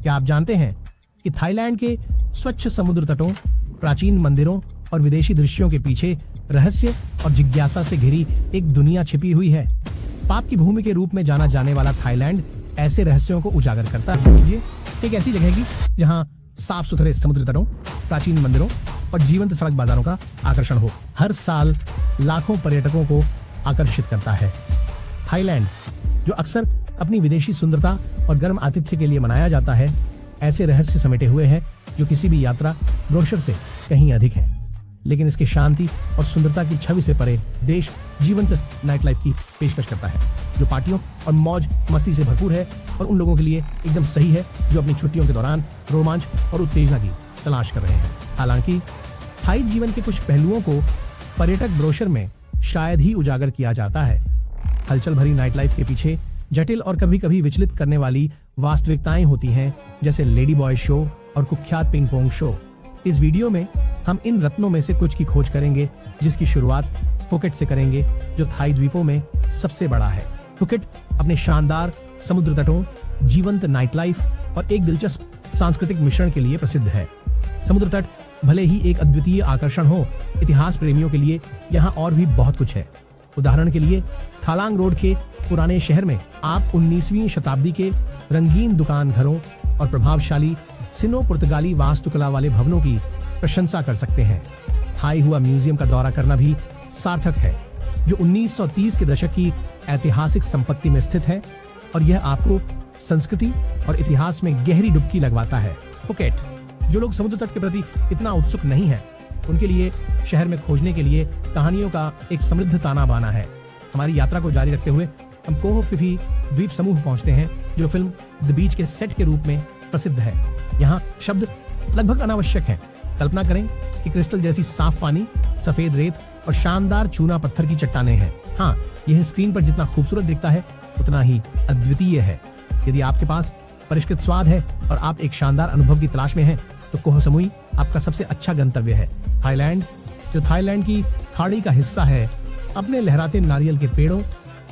क्या आप जानते हैं कि थाईलैंड के स्वच्छ समुद्र तटों, प्राचीन मंदिरों और विदेशी दृश्यों के पीछे रहस्य और जिज्ञासा से घिरी एक दुनिया छिपी हुई है। पाप की भूमि के रूप में जाना जाने वाला थाईलैंड ऐसे रहस्यों को उजागर करता है। एक ऐसी जगह की जहां साफ सुथरे समुद्र तटों, प्राचीन मंदिरों और जीवंत सड़क बाजारों का आकर्षण हो। हर साल लाखों पर्यटकों को आकर्षित करता है। थाईलैंड, जो अक्सर अपनी विदेशी सुंदरता और गर्म आतिथ्य के लिए मनाया जाता है, ऐसे रहस्य समेटे हुए है जो किसी भी यात्रा ब्रोशर से कहीं अधिक है। लेकिन इसके शांति और सुंदरता की छवि से परे देश जीवंत नाइट लाइफ की पेशकश करता है, जो पार्टियों और मौज मस्ती से भरपूर है और उन लोगों के लिए एकदम सही है जो अपनी छुट्टियों के दौरान रोमांच और उत्तेजना की तलाश कर रहे हैं। हालांकि थाई जीवन के कुछ पहलुओं को पर्यटक ब्रोशर में शायद ही उजागर किया जाता है। हलचल भरी नाइट लाइफ के पीछे जटिल और कभी कभी विचलित करने वाली वास्तविकताएं होती हैं, जैसे लेडी बॉय शो और कुख्यात पिंग पोंग शो। इस वीडियो में हम इन रत्नों में से कुछ की खोज करेंगे, जिसकी शुरुआत फुकेट से करेंगे, जो थाई द्वीपों में सबसे बड़ा है। फुकेट अपने शानदार समुद्र तटों, जीवंत नाइट लाइफ और एक दिलचस्प सांस्कृतिक मिश्रण के लिए प्रसिद्ध है। समुद्र तट भले ही एक अद्वितीय आकर्षण हो, इतिहास प्रेमियों के लिए यहाँ और भी बहुत कुछ है। उदाहरण के लिए थालांग रोड के पुराने शहर में आप 19वीं शताब्दी के रंगीन दुकान घरों और प्रभावशाली सिनो पुर्तगाली वास्तुकला वाले भवनों की प्रशंसा कर सकते हैं। थाई हुआ म्यूजियम का दौरा करना भी सार्थक है, जो 1930 के दशक की ऐतिहासिक संपत्ति में स्थित है और यह आपको संस्कृति और इतिहास में गहरी डुबकी लगवाता है। फुकेट, जो लोग समुद्र तट के प्रति इतना उत्सुक नहीं है, उनके लिए शहर में खोजने के लिए कहानियों का एक समृद्ध ताना बाना है। हमारी यात्रा को जारी रखते हुए हम कोह फिफी द्वीप समूह पहुंचते हैं, जो फिल्म द बीच के सेट के रूप में प्रसिद्ध है। यहाँ शब्द लगभग अनावश्यक हैं। कल्पना करें कि क्रिस्टल जैसी साफ पानी, सफेद रेत और शानदार चूना पत्थर की चट्टानें हैं। हाँ, यह स्क्रीन पर जितना खूबसूरत दिखता है, उतना ही अद्वितीय है। यदि आपके पास परिष्कृत स्वाद है और आप एक शानदार अनुभव की तलाश में हैं, तो कोह समुई आपका सबसे अच्छा गंतव्य है। थाईलैंड, जो थाईलैंड की खाड़ी का हिस्सा है, अपने लहराते नारियल के पेड़ों,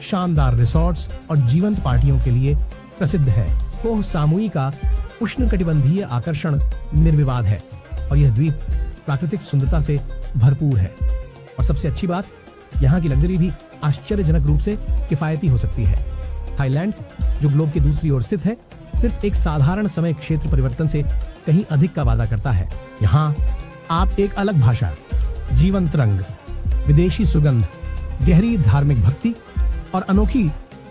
शानदार रिसोर्ट्स और जीवंत पार्टियों के लिए प्रसिद्ध है। कोह सामुई का उष्णकटिबंधीय आकर्षण निर्विवाद है और यह द्वीप प्राकृतिक सुंदरता से भरपूर है। और सबसे अच्छी बात, यहाँ की लग्जरी भी आश्चर्यजनक रूप से किफायती हो सकती है। थाईलैंड, जो ग्लोब की दूसरी ओर स्थित है, सिर्फ एक साधारण समय क्षेत्र परिवर्तन से कहीं अधिक का वादा करता है। यहाँ आप एक अलग भाषा, जीवंत रंग, विदेशी सुगंध, गहरी धार्मिक भक्ति और अनोखी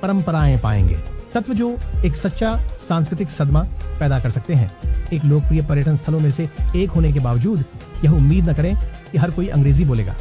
परंपराएं पाएंगे, तत्व जो एक सच्चा सांस्कृतिक सदमा पैदा कर सकते हैं। एक लोकप्रिय पर्यटन स्थलों में से एक होने के बावजूद यह उम्मीद न करें कि हर कोई अंग्रेजी बोलेगा,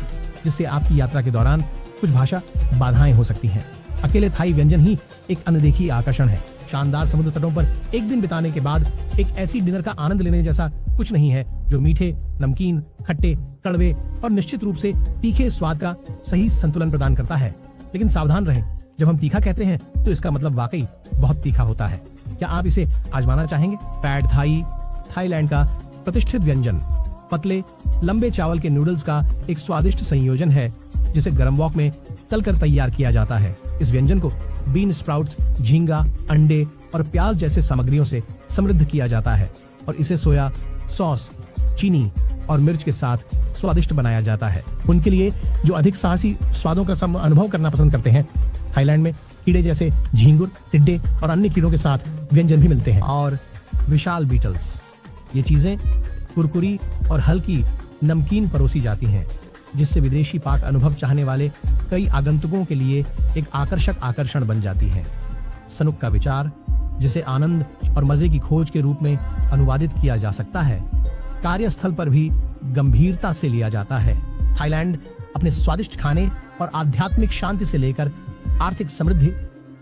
जिससे आपकी यात्रा के दौरान कुछ भाषा बाधाएं हो सकती हैं। अकेले थाई व्यंजन ही एक अनदेखी आकर्षण है। शानदार समुद्र तटों पर एक दिन बिताने के बाद एक ऐसी डिनर का आनंद लेने जैसा कुछ नहीं है, जो मीठे, नमकीन, खट्टे, कड़वे और निश्चित रूप से तीखे स्वाद का सही संतुलन प्रदान करता है। लेकिन सावधान रहें, जब हम तीखा कहते हैं तो इसका मतलब वाकई बहुत तीखा होता है। क्या आप इसे आजमाना चाहेंगे? पैड थाई, थाईलैंड का प्रतिष्ठित व्यंजन, पतले लंबे चावल के नूडल्स का एक स्वादिष्ट संयोजन है, जिसे गरम वॉक में तलकर तैयार किया जाता है। इस व्यंजन को बीन स्प्राउट्स, झींगा, अंडे और प्याज जैसे सामग्रियों से समृद्ध किया जाता है और इसे सोया सॉस, चीनी और मिर्च के साथ स्वादिष्ट बनाया जाता है। उनके लिए जो अधिक साहसी स्वादों का अनुभव करना पसंद करते हैं, थाईलैंड में कीड़े जैसे झींगुर, टिड्डे और अन्य कीड़ों के साथ व्यंजन भी मिलते हैं। और विशाल बीटल्स, ये चीजें कुरकुरी और हल्की नमकीन परोसी जाती हैं, जिससे विदेशी पाक अनुभव चाहने वाले कई आगंतुकों के लिए एक आकर्षक आकर्षण बन जाती है। सनुक का विचार, जिसे आनंद और मजे की खोज के रूप में अनुवादित किया जा सकता है, कार्यस्थल पर भी गंभीरता से लिया जाता है। थाईलैंड अपने स्वादिष्ट खाने और आध्यात्मिक शांति से लेकर आर्थिक समृद्धि,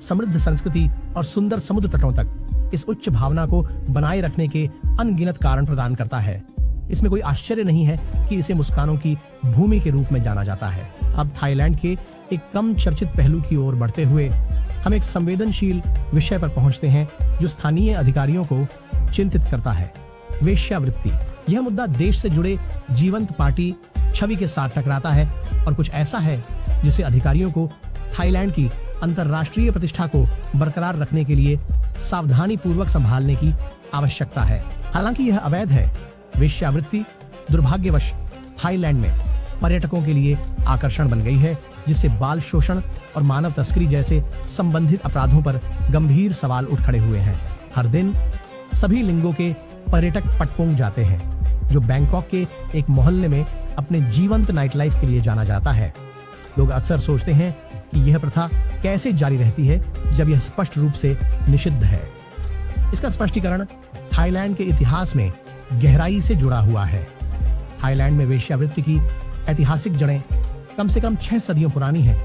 समृद्ध संस्कृति और सुंदर समुद्र तटों तक इस उच्च भावना को बनाए रखने के अनगिनत कारण प्रदान करता है। इसमें कोई आश्चर्य नहीं है कि इसे मुस्कानों की भूमि के रूप में जाना जाता है। अब थाईलैंड के एक कम चर्चित पहलू की ओर बढ़ते हुए हम एक संवेदनशील विषय पर पहुंचते हैं, जो स्थानीय अधिकारियों को चिंतित करता है: वेश्यावृत्ति। यह मुद्दा देश से जुड़े जीवंत पार्टी छवि के साथ टकराता है और कुछ ऐसा है जिसे अधिकारियों को थाईलैंड की अंतर्राष्ट्रीय प्रतिष्ठा को बरकरार रखने के लिए सावधानी पूर्वक संभालने की आवश्यकता है। हालांकि यह अवैध है। वेश्यावृत्ति दुर्भाग्यवश थाईलैंड में पर्यटकों के लिए आकर्षण बन गई है, जिससे बाल शोषण और मानव तस्करी जैसे संबंधित अपराधों पर गंभीर सवाल उठ खड़े हुए हैं। हर दिन सभी लिंगों के पर्यटक पटपोंग जाते हैं, जो बैंकॉक के एक मोहल्ले में अपने जीवंत नाइट लाइफ के लिए जाना जाता है। लोग अक्सर सोचते हैं कि यह प्रथा कैसे जारी रहती है जब यह स्पष्ट रूप से निषिद्ध है। इसका स्पष्टीकरण थाईलैंड के इतिहास में गहराई से जुड़ा हुआ है। थाईलैंड में वेश्यावृत्ति की ऐतिहासिक जड़ें कम से कम 6 सदियों पुरानी हैं,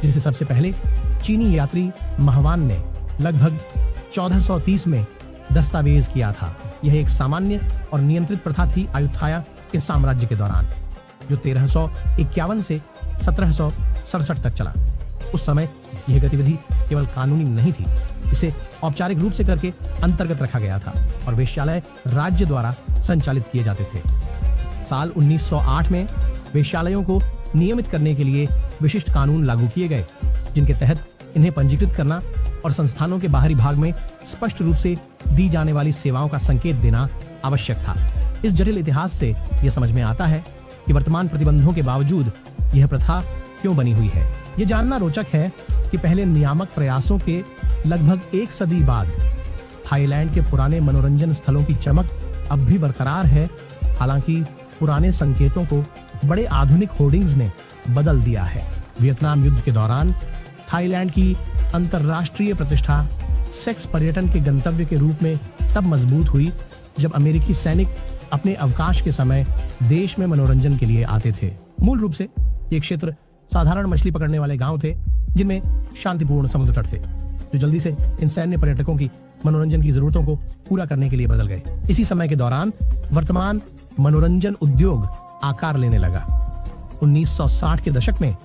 जिसे सबसे पहले चीनी यात्री महवान ने लगभग 1430 में दस्तावेज किया था। यह एक सामान्य और नियंत्रित प्रथा थी अयुत्थाया के साम्राज्य के दौरान, जो 1351 से 1767 तक चला। उस समय यह गतिविधि केवल कानूनी नहीं थी, इसे औपचारिक रूप से करके अंतर्गत रखा गया था और वेश्यालय राज्य द्वारा संचालित किए जाते थे। साल 1908 में वेश्यालयों को नियमित करने के लिए विशिष्ट कानून लागू किए गए, जिनके तहत इन्हें पंजीकृत करना और संस्थानों के बाहरी भाग में स्पष्ट रूप से दी जाने वाली सेवाओं का संकेत देना आवश्यक था। इस जटिल इतिहास से यह समझ में आता है कि वर्तमान प्रतिबंधों के बावजूद यह प्रथा क्यों बनी हुई है। ये जानना रोचक है कि पहले नियामक प्रयासों के लगभग 1 सदी बाद थाईलैंड के पुराने मनोरंजन स्थलों की चमक अब भी बरकरार है। हालांकि पुराने संकेतों को बड़े आधुनिक होर्डिंग्स ने बदल दिया है। वियतनाम युद्ध के दौरान थाईलैंड की अंतर्राष्ट्रीय प्रतिष्ठा सेक्स पर्यटन के गंतव्य के रूप में तब मजबूत हुई जब अमेरिकी सैनिक अपने अवकाश के समय देश में मनोरंजन के लिए आते थे। मूल रूप से ये क्षेत्र साधारण मछली पकड़ने वाले गांव थे, जिनमें शांतिपूर्ण समुद्र तट थे, जो जल्दी से इन सैन्य पर्यटकों की मनोरंजन की जरूरतों को पूरा करने के लिए बदल गए। इसी समय के दौरान वर्तमान मनोरंजन उद्योग आकार लेने लगा। 1960 के दशक में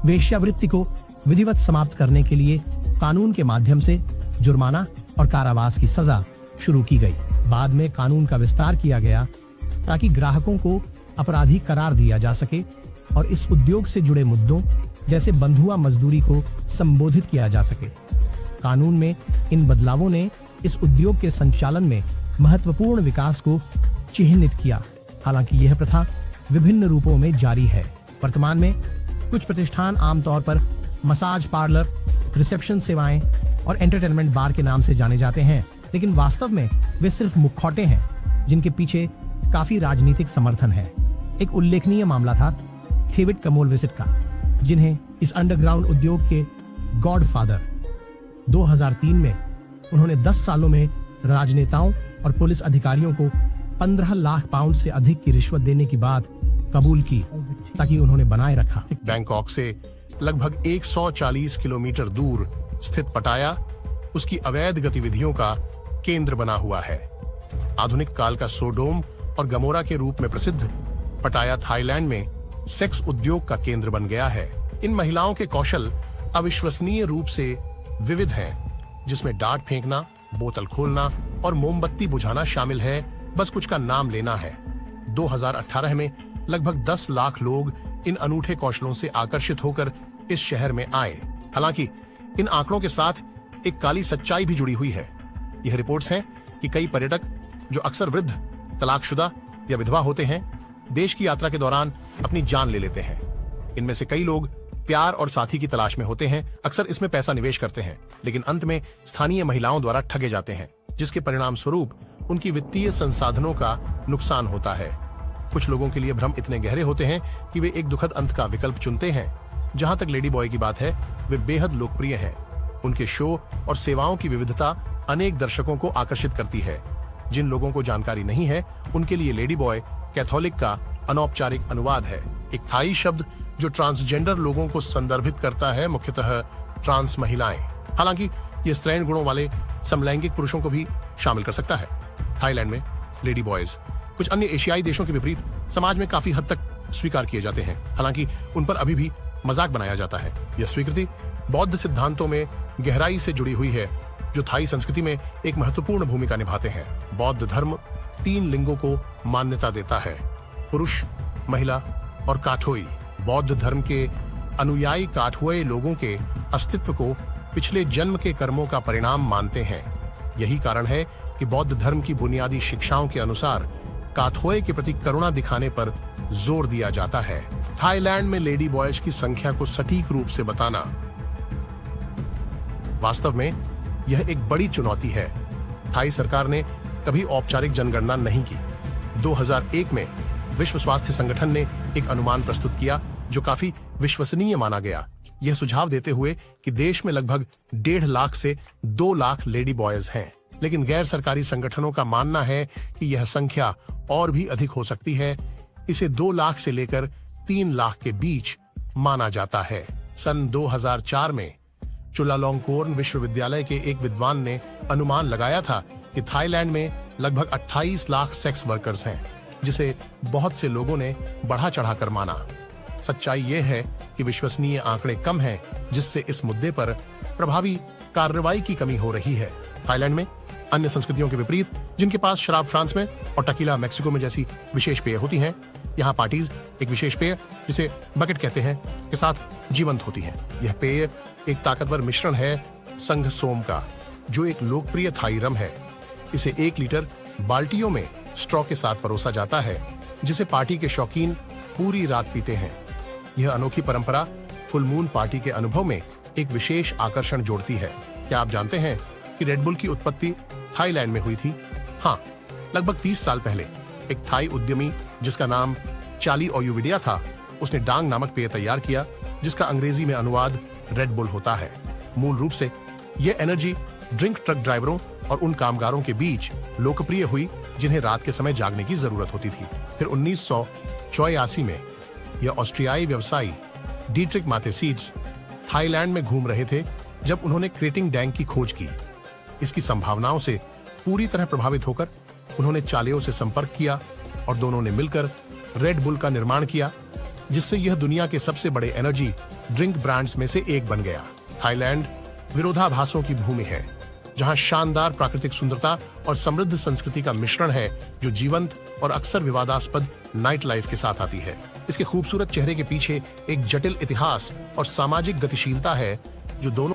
वेश्यावृत्ति को विधिवत समाप्त करने के लिए कानून के माध्यम से जुर्माना और कारावास की सजा शुरू की गई। बाद में कानून का विस्तार किया गया ताकि ग्राहकों को अपराधी करार दिया जा सके और इस उद्योग से जुड़े मुद्दों जैसे बंधुआ मजदूरी को संबोधित किया जा सके। कानून में इन बदलावों ने इस उद्योग के संचालन में महत्वपूर्ण विकास को चिह्नित किया। हालांकि यह प्रथा विभिन्न रूपों में जारी है। वर्तमान में कुछ प्रतिष्ठान आमतौर पर मसाज पार्लर, रिसेप्शन सेवाएं और एंटरटेनमेंट बार के नाम से जाने जाते हैं, लेकिन वास्तव में वे सिर्फ मुखौटे हैं जिनके पीछे काफी राजनीतिक समर्थन है। एक उल्लेखनीय मामला था थेविट कमोलविसिट का, जिन्हें इस अंडरग्राउंड उद्योग के गॉडफादर 2003 में उन्होंने 10 सालों में राजनेताओं और पुलिस अधिकारियों को 15 लाख पाउंड से अधिक की रिश्वत देने की बात कबूल की, ताकि उन्होंने बनाए रखा। बैंकॉक से लगभग 140 किलोमीटर दूर स्थित पटाया उसकी अवैध गतिविधियों का केंद्र बना हुआ है। आधुनिक काल का सोडोम और गमोरा के रूप में प्रसिद्ध पटाया थाईलैंड में सेक्स उद्योग का केंद्र बन गया है। इन महिलाओं के कौशल अविश्वसनीय रूप से विविध हैं, जिसमें डांट फेंकना, बोतल खोलना और मोमबत्ती बुझाना शामिल है। बस कुछ का नाम लेना है। 2018 में लगभग 10 लाख लोग इन अनूठे कौशलों से आकर्षित होकर इस शहर में आए। हालांकि इन आंकड़ों के साथ एक काली सच्चाई भी जुड़ी हुई है। यह रिपोर्ट्स हैं कि कई पर्यटक, जो अक्सर वृद्ध, तलाकशुदा या विधवा होते हैं, देश की यात्रा के दौरान अपनी जान ले लेते हैं। इनमें से कई लोग प्यार और साथी की तलाश में होते हैं, अक्सर इसमें पैसा निवेश करते हैं, लेकिन अंत में स्थानीय महिलाओं द्वारा ठगे जाते हैं, जिसके परिणाम स्वरूप उनकी वित्तीय संसाधनों का नुकसान होता है। कुछ लोगों के लिए भ्रम इतने गहरे होते हैं कि वे एक दुखद अंत का विकल्प चुनते हैं। जहां तक लेडी बॉय की बात है, वे बेहद लोकप्रिय हैं। उनके शो और सेवाओं की विविधता अनेक दर्शकों को आकर्षित करती है। जिन लोगों को जानकारी नहीं है, उनके लिए लेडी बॉय कैथोलिक का अनौपचारिक अनुवाद है, एक थाई शब्द जो ट्रांसजेंडर लोगों को संदर्भित करता है, मुख्यतः ट्रांस महिलाएं। हालांकि ये स्त्रैण गुणों वाले समलैंगिक पुरुषों को भी शामिल कर सकता है। थाईलैंड में लेडी बॉयज कुछ अन्य एशियाई देशों के विपरीत समाज में काफी हद तक स्वीकार किए जाते हैं। हालांकि उन पर अभी भी मजाक बनाया जाता है। यह स्वीकृति बौद्ध सिद्धांतों में गहराई से जुड़ी हुई है, जो थाई संस्कृति में एक महत्वपूर्ण भूमिका निभाते हैं। बौद्ध धर्म 3 लिंगों को मान्यता देता है, पुरुष, महिला और काठोई। बौद्ध धर्म के अनुयायी काठुए लोगों के अस्तित्व को पिछले जन्म के कर्मों का परिणाम मानते हैं। यही कारण है कि कि बौद्ध धर्म की बुनियादी शिक्षाओं के अनुसार काथोए के प्रति करुणा दिखाने पर जोर दिया जाता है। थाईलैंड में लेडी बॉयज की संख्या को सटीक रूप से बताना वास्तव में यह एक बड़ी चुनौती है। थाई सरकार ने कभी औपचारिक जनगणना नहीं की। 2001 में विश्व स्वास्थ्य संगठन ने एक अनुमान प्रस्तुत किया जो काफी विश्वसनीय माना गया। यह सुझाव देते हुए कि देश में लगभग 1.5 लाख से 2 लाख लेडी बॉयज हैं, लेकिन गैर सरकारी संगठनों का मानना है कि यह संख्या और भी अधिक हो सकती है। इसे 2 लाख से लेकर 3 लाख के बीच माना जाता है। सन 2004 में चुलालोंगकोर्न विश्वविद्यालय के एक विद्वान ने अनुमान लगाया था कि थाईलैंड में लगभग 28 लाख सेक्स वर्कर्स हैं, जिसे बहुत से लोगों ने बढ़ा चढ़ाकर माना। सच्चाई यह है कि विश्वसनीय आंकड़े कम हैं, जिससे इस मुद्दे पर प्रभावी कार्रवाई की कमी हो रही है। थाईलैंड में अन्य संस्कृतियों के विपरीत, जिनके पास शराब फ्रांस में और टकीला मैक्सिको में जैसी विशेष पेय होती हैं, यहाँ पार्टीज एक विशेष पेय जिसे बकेट कहते हैं के साथ जीवंत होती हैं। यह पेय एक ताकतवर मिश्रण है संघ सोम का, जो एक लोकप्रिय थाई रम है। इसे 1 लीटर बाल्टियों में स्ट्रॉ के साथ परोसा जाता है, जिसे पार्टी के शौकीन पूरी रात पीते हैं। यह अनोखी परंपरा फुल मून पार्टी के अनुभव में एक विशेष आकर्षण जोड़ती है। क्या आप जानते हैं कि रेडबुल की उत्पत्ति थाईलैंड में हुई थी? हाँ, लगभग 30 साल पहले एक थाई उद्यमी जिसका नाम चाली ओयुविडिया था, उसने डांग नामक पेय तैयार किया, जिसका अंग्रेजी में अनुवाद रेडबुल होता है। मूल रूप से यह एनर्जी ड्रिंक ट्रक ड्राइवरों और उन कामगारों के बीच लोकप्रिय हुई जिन्हें रात के समय जागने की जरूरत होती थी। फिर 1984 में यह ऑस्ट्रियाई व्यवसायी डीट्रिक माथेसीड्स थाईलैंड में घूम रहे थे जब उन्होंने क्रेटिंग डैंग की खोज की। इसकी संभावनाओं से पूरी तरह प्रभावित होकर उन्होंने चालियों से संपर्क किया और दोनों ने मिलकर रेड बुल का निर्माण किया, जिससे यह दुनिया के सबसे बड़े एनर्जी ड्रिंक ब्रांड्स में से एक बन गया। थाईलैंड विरोधाभासों की भूमि है, जहां शानदार प्राकृतिक सुंदरता और समृद्ध संस्कृति का मिश्रण है, जो जीवंत और अक्सर विवादास्पद नाइट लाइफ के साथ आती है। इसके खूबसूरत चेहरे के पीछे एक जटिल इतिहास और सामाजिक गतिशीलता है, जो दोनों